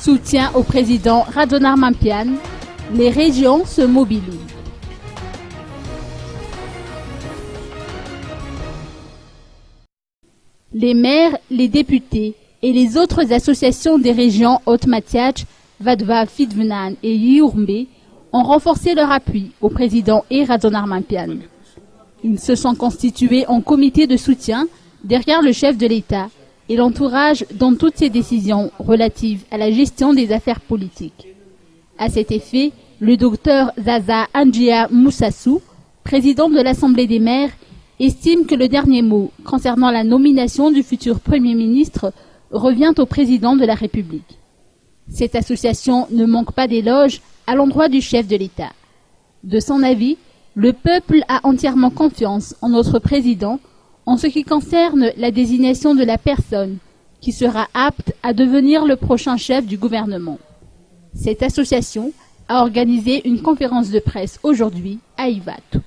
Soutien au président Radonar Mampiane, les régions se mobilisent. Les maires, les députés et les autres associations des régions Haute-Matiach, Vadva, Fidvnan et Yiourmbe ont renforcé leur appui au président Radonar Mampiane. Ils se sont constitués en comité de soutien derrière le chef de l'État et l'entourage dans toutes ses décisions relatives à la gestion des affaires politiques. À cet effet, le docteur Zaza Anjia Moussassou, président de l'Assemblée des maires, estime que le dernier mot concernant la nomination du futur Premier ministre revient au président de la République. Cette association ne manque pas d'éloges à l'endroit du chef de l'État. De son avis, le peuple a entièrement confiance en notre président en ce qui concerne la désignation de la personne qui sera apte à devenir le prochain chef du gouvernement. Cette association a organisé une conférence de presse aujourd'hui à Ivato.